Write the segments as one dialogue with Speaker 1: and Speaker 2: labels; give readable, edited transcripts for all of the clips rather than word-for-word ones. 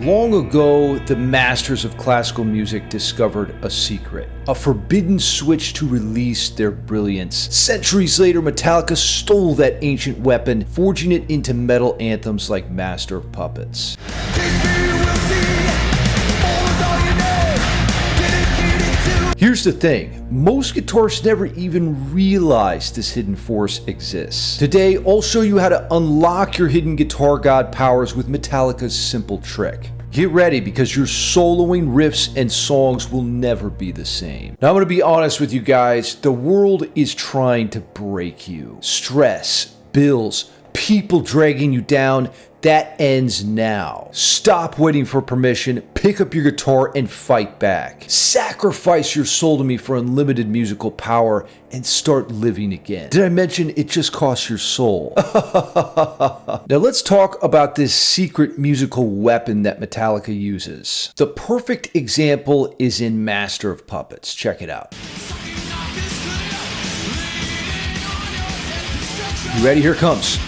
Speaker 1: Long ago, the masters of classical music discovered a secret, a forbidden switch to release their brilliance. Centuries later, Metallica stole that ancient weapon, forging it into metal anthems like Master of Puppets. Here's the thing, most guitarists never even realize this hidden force exists. Today, I'll show you how to unlock your hidden guitar god powers with Metallica's simple trick. Get ready because your soloing riffs and songs will never be the same. Now I'm going to be honest with you guys, the world is trying to break you. Stress, bills, people dragging you down, that ends now. Stop waiting for permission, pick up your guitar and fight back. Sacrifice your soul to me for unlimited musical power and start living again. Did I mention it just costs your soul? Now let's talk about this secret musical weapon that Metallica uses. The perfect example is in Master of Puppets. Check it out. You ready? Here it comes.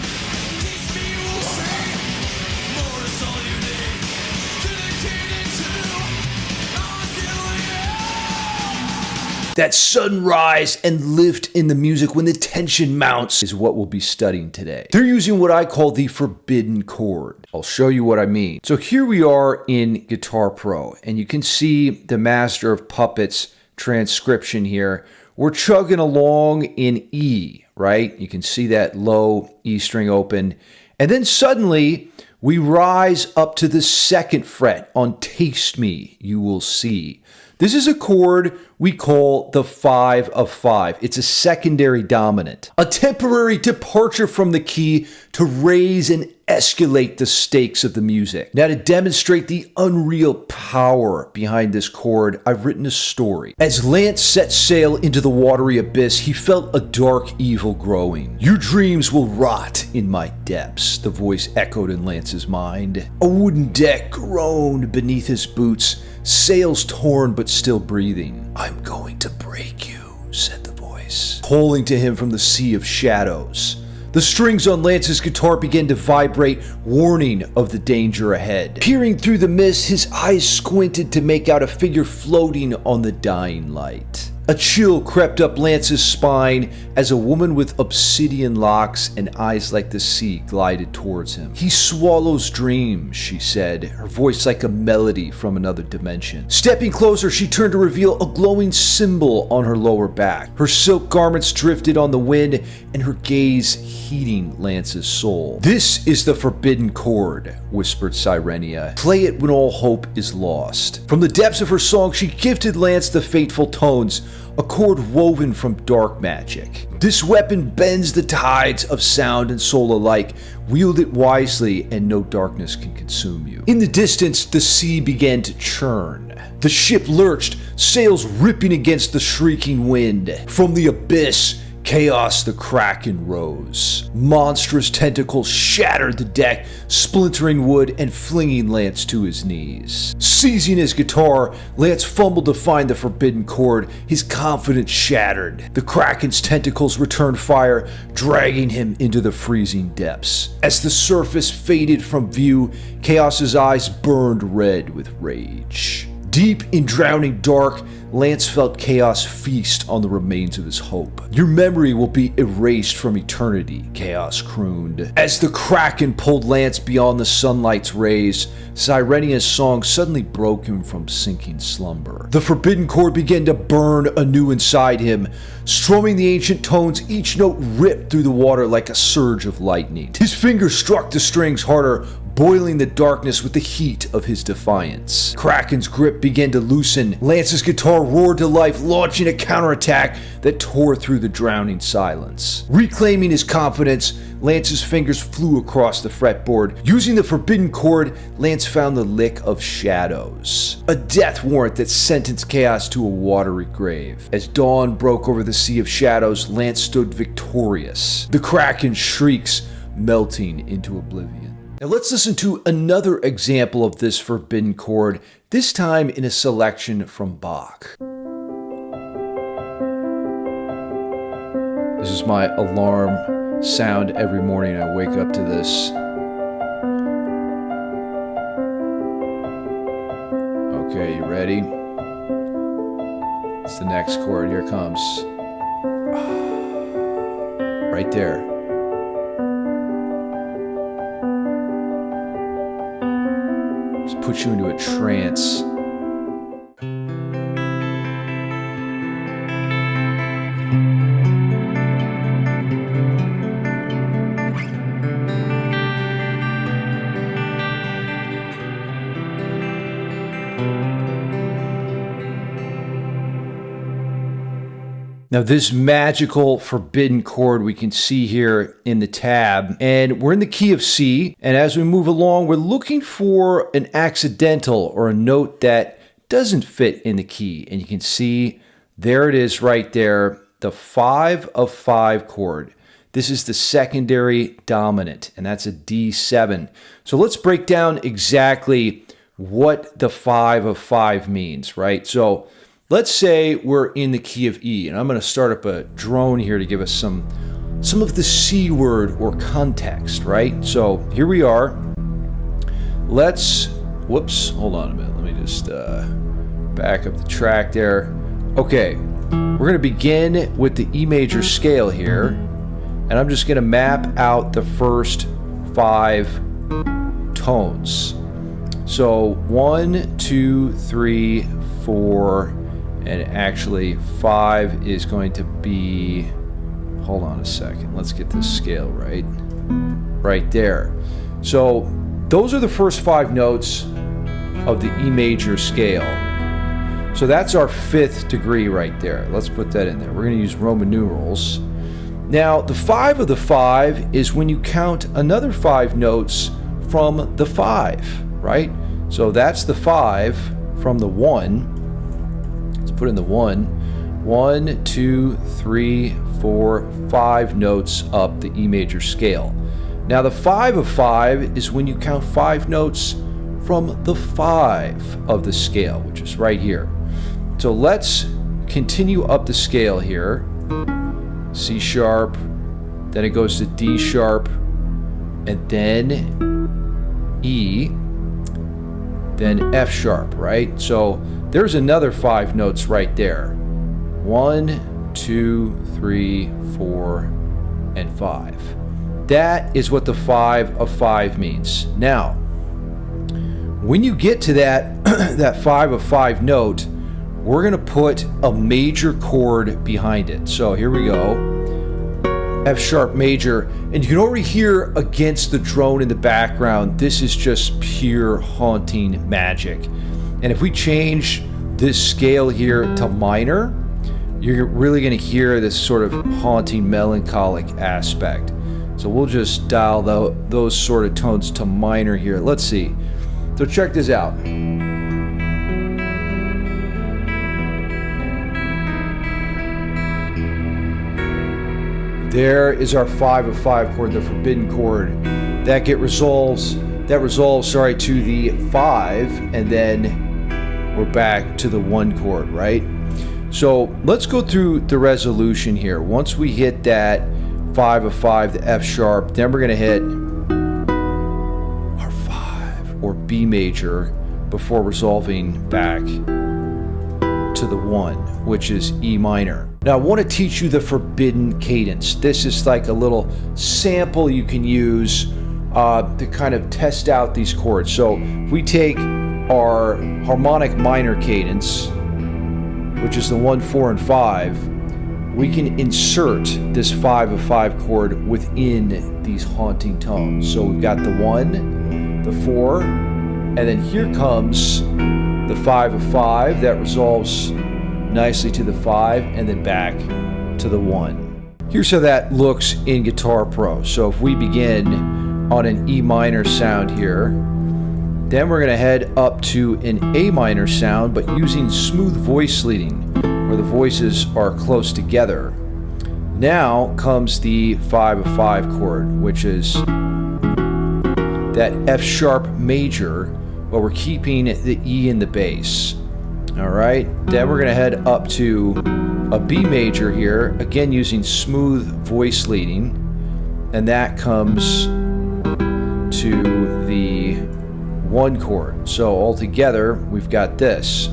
Speaker 1: That sudden rise and lift in the music when the tension mounts is what we'll be studying today. They're using what I call the forbidden chord. I'll show you what I mean. So here we are in Guitar Pro, and you can see the Master of Puppets transcription here. We're chugging along in E, right? You can see that low E string open. And then suddenly, we rise up to the 2nd fret on Taste Me, You Will See. This is a chord we call the 5 of 5. It's a secondary dominant, a temporary departure from the key to raise and escalate the stakes of the music. Now, to demonstrate the unreal power behind this chord, I've written a story. As Lance set sail into the watery abyss, he felt a dark evil growing. Your dreams will rot in my depths, the voice echoed in Lance's mind. A wooden deck groaned beneath his boots, sails torn but still breathing. I'm going to break you, said the voice, calling to him from the sea of shadows. The strings on Lance's guitar began to vibrate, warning of the danger ahead. Peering through the mist, his eyes squinted to make out a figure floating on the dying light. A chill crept up Lance's spine as a woman with obsidian locks and eyes like the sea glided towards him. He swallows dreams, she said, her voice like a melody from another dimension. Stepping closer, she turned to reveal a glowing symbol on her lower back. Her silk garments drifted on the wind and her gaze heating Lance's soul. This is the forbidden chord, whispered Sirenia. Play it when all hope is lost. From the depths of her song, she gifted Lance the fateful tones, a chord woven from dark magic. This weapon bends the tides of sound and soul alike. Wield it wisely and no darkness can consume you. In the distance, the sea began to churn. The ship lurched, sails ripping against the shrieking wind. From the abyss, chaos the Kraken rose. Monstrous tentacles shattered the deck, splintering wood and flinging Lance to his knees. Seizing his guitar, Lance fumbled to find the forbidden chord, his confidence shattered. The Kraken's tentacles returned fire, dragging him into the freezing depths. As the surface faded from view, Chaos's eyes burned red with rage. Deep in drowning dark, Lance felt Chaos feast on the remains of his hope. Your memory will be erased from eternity, Chaos crooned. As the Kraken pulled Lance beyond the sunlight's rays, Sirenia's song suddenly broke him from sinking slumber. The forbidden chord began to burn anew inside him. Strumming the ancient tones, each note ripped through the water like a surge of lightning. His fingers struck the strings harder, boiling the darkness with the heat of his defiance. Kraken's grip began to loosen. Lance's guitar roared to life, launching a counterattack that tore through the drowning silence. Reclaiming his confidence, Lance's fingers flew across the fretboard. Using the forbidden chord, Lance found the lick of shadows, a death warrant that sentenced Chaos to a watery grave. As dawn broke over the sea of shadows, Lance stood victorious, the Kraken's shrieks melting into oblivion. Now let's listen to another example of this forbidden chord, this time in a selection from Bach. This is my alarm sound every morning. I wake up to this. ready? It's the next chord. Here it comes. Right there. Just put you into a trance. Now this magical forbidden chord we can see here in the tab, and we're in the key of C, and as we move along we're looking for an accidental or a note that doesn't fit in the key, and you can see there it is right there, the 5 of 5 chord. This is the secondary dominant, and that's a D7. So let's break down exactly what the 5 of 5 means, right? So let's say we're in the key of E, and I'm going to start up a drone here to give us some of the C word or context, right? So here we are. Whoops, hold on a minute. Let me just back up the track there. Okay, we're going to begin with the E major scale here, and I'm just going to map out the first 5 tones. So 1, 2, 3, 4, and actually 5 is going to be, hold on a second, let's get this scale right there. So those are the first 5 notes of the E major scale. So that's our 5th degree right there. Let's put that in there. We're going to use Roman numerals. Now the 5 of the 5 is when you count another 5 notes from the 5, right? So that's the 5 from the 1. Put in the 1. 1, 2, 3, 4, 5 notes up the E major scale. Now the 5 of 5 is when you count 5 notes from the 5 of the scale, which is right here. So let's continue up the scale here. C sharp, then it goes to D sharp, and then E, then F sharp, right? So there's another 5 notes right there. 1, 2, 3, 4, and 5. That is what the 5 of 5 means. Now, when you get to that, that 5 of 5 note, we're going to put a major chord behind it. So here we go. F sharp major, and you can already hear against the drone in the background, this is just pure haunting magic. And if we change this scale here to minor, you're really going to hear this sort of haunting, melancholic aspect. So we'll just dial those sort of tones to minor here. Let's see. So check this out. There is our 5 of 5 chord, the forbidden chord. That resolves to the 5, and then we're back to the 1 chord, right? So let's go through the resolution here. Once we hit that 5 of 5, the F sharp, then we're going to hit our 5 or B major before resolving back to the 1, which is E minor. Now I want to teach you the forbidden cadence. This is like a little sample you can use to kind of test out these chords. So if we take our harmonic minor cadence, which is the 1, 4, and 5, we can insert this 5 of 5 chord within these haunting tones. So we've got the 1, the 4, and then here comes the 5 of 5 that resolves nicely to the 5, and then back to the 1. Here's how that looks in Guitar Pro. So if we begin on an E minor sound here, then we're going to head up to an A minor sound, but using smooth voice leading, where the voices are close together. Now comes the 5 of 5 chord, which is that F sharp major, but we're keeping the E in the bass. All right, then we're going to head up to a B major here, again using smooth voice leading, and that comes to the 1 chord. So altogether, we've got this.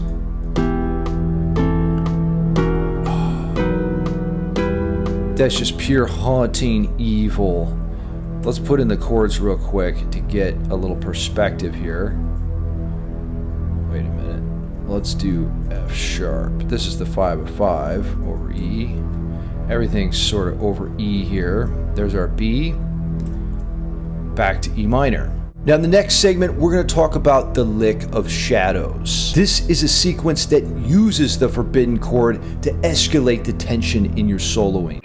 Speaker 1: that's just pure haunting evil. Let's put in the chords real quick to get a little perspective here. Wait a minute. Let's do F sharp. This is the 5 of 5 over E. Everything's sort of over E here. There's our B. Back to E minor. Now in the next segment, we're going to talk about the lick of shadows. This is a sequence that uses the forbidden chord to escalate the tension in your soloing.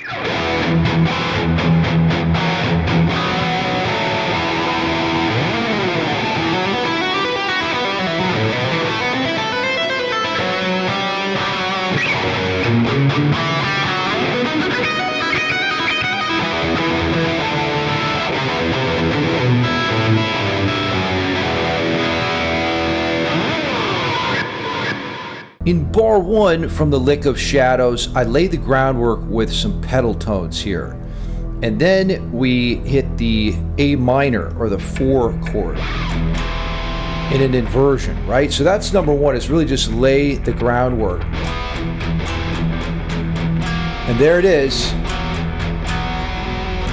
Speaker 1: In bar 1 from the lick of shadows, I lay the groundwork with some pedal tones here. And then we hit the A minor, or the 4 chord, in an inversion, right? So that's number 1, is really just lay the groundwork. And there it is.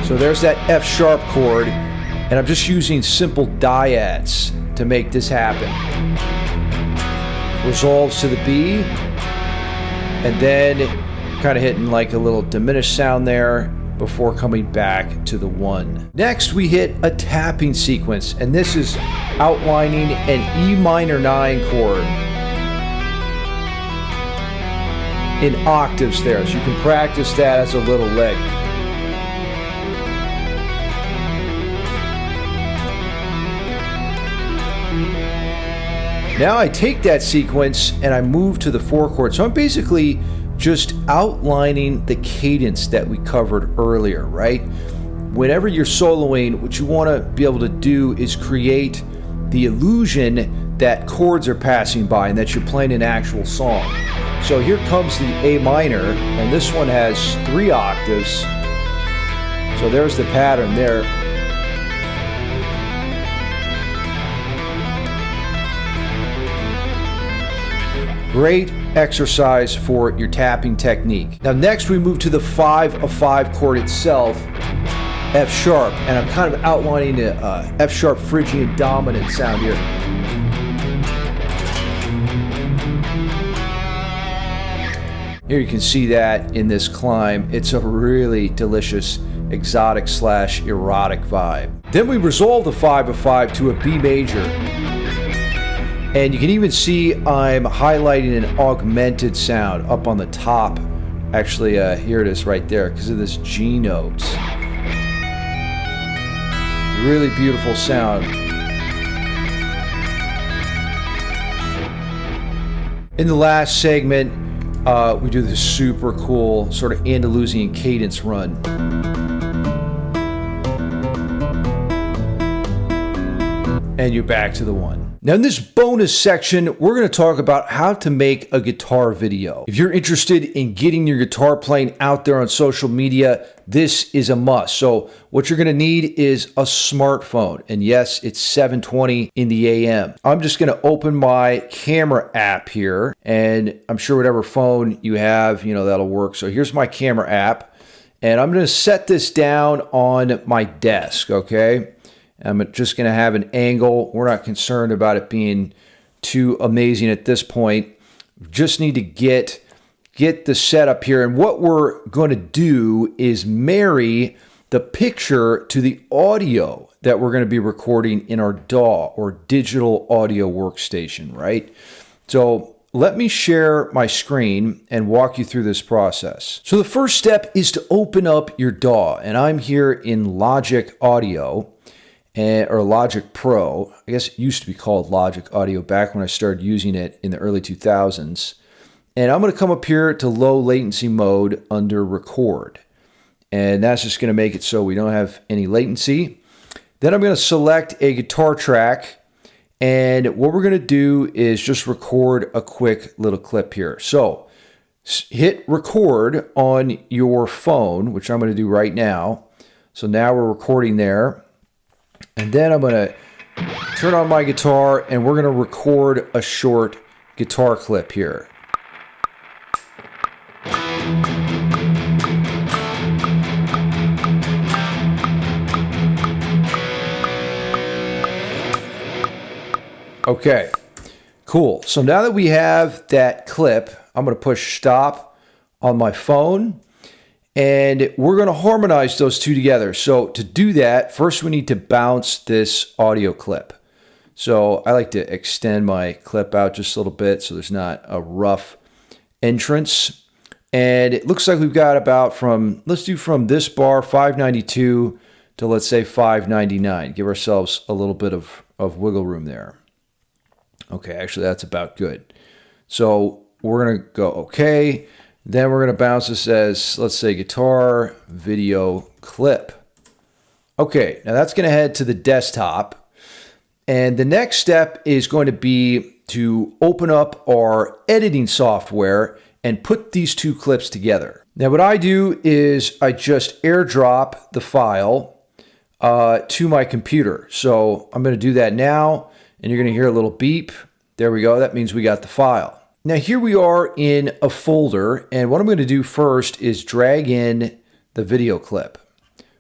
Speaker 1: So there's that F sharp chord, and I'm just using simple dyads to make this happen. Resolves to the B, and then kind of hitting like a little diminished sound there before coming back to the 1. Next we hit a tapping sequence, and this is outlining an E minor 9 chord in octaves there, so you can practice that as a little lick. Now I take that sequence and I move to the 4 chord. So I'm basically just outlining the cadence that we covered earlier, right? Whenever you're soloing, what you want to be able to do is create the illusion that chords are passing by and that you're playing an actual song. So here comes the A minor, and this one has 3 octaves. So there's the pattern there. Great exercise for your tapping technique. Now next we move to the 5 of 5 chord itself, F sharp, and I'm kind of outlining the F sharp Phrygian dominant sound here. Here you can see that in this climb. It's a really delicious, exotic / erotic vibe. Then we resolve the 5 of 5 to a B major. And you can even see I'm highlighting an augmented sound up on the top. Actually, here it is right there because of this G note. Really beautiful sound. In the last segment, we do this super cool sort of Andalusian cadence run. And you're back to the 1. Now in this bonus section, we're going to talk about how to make a guitar video. If you're interested in getting your guitar playing out there on social media, this is a must. So what you're going to need is a smartphone. And yes, it's 7:20 in the AM. I'm just going to open my camera app here, and I'm sure whatever phone you have, that'll work. So here's my camera app, and I'm going to set this down on my desk, okay? I'm just going to have an angle. We're not concerned about it being too amazing at this point. We just need to get the setup here. And what we're going to do is marry the picture to the audio that we're going to be recording in our DAW, or digital audio workstation, right? So let me share my screen and walk you through this process. So the first step is to open up your DAW. And I'm here in Logic Audio. Or Logic Pro. I guess it used to be called Logic Audio back when I started using it in the early 2000s. And I'm going to come up here to low latency mode under record. And that's just going to make it so we don't have any latency. Then I'm going to select a guitar track. And what we're going to do is just record a quick little clip here. So hit record on your phone, which I'm going to do right now. So now we're recording there. And then I'm going to turn on my guitar, and we're going to record a short guitar clip here. Okay, cool. So now that we have that clip, I'm going to push stop on my phone, and we're going to harmonize those two together. So to do that, first we need to bounce this audio clip. So I like to extend my clip out just a little bit so there's not a rough entrance. And it looks like we've got about let's do from this bar, 592, to let's say 599. Give ourselves a little bit of wiggle room there. Okay, actually that's about good. So we're going to go okay. Then we're going to bounce this as, let's say, guitar, video, clip. Okay, now that's going to head to the desktop. And the next step is going to be to open up our editing software and put these two clips together. Now what I do is I just airdrop the file to my computer. So I'm going to do that now, and you're going to hear a little beep. There we go. That means we got the file. Now here we are in a folder, and what I'm going to do first is drag in the video clip.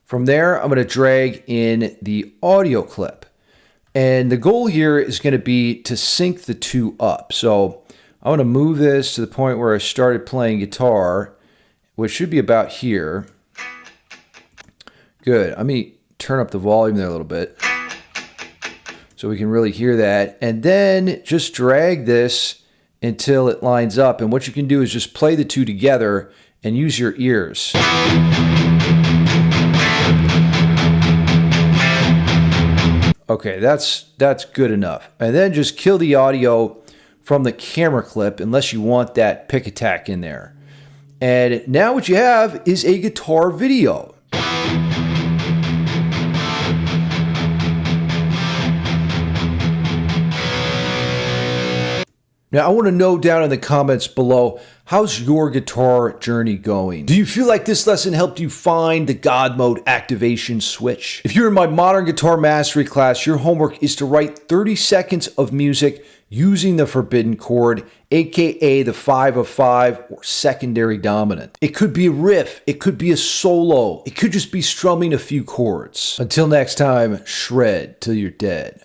Speaker 1: From there, I'm going to drag in the audio clip. And the goal here is going to be to sync the two up. So I want to move this to the point where I started playing guitar, which should be about here. Good. Let me turn up the volume there a little bit so we can really hear that. And then just drag this until it lines up. And what you can do is just play the two together and use your ears. Okay, that's good enough. And then just kill the audio from the camera clip unless you want that pick attack in there. And now what you have is a guitar video. Now, I want to know down in the comments below, how's your guitar journey going? Do you feel like this lesson helped you find the God mode activation switch? If you're in my modern guitar mastery class, your homework is to write 30 seconds of music using the forbidden chord, aka the 5 of 5 or secondary dominant. It could be a riff, it could be a solo, it could just be strumming a few chords. Until next time, shred till you're dead.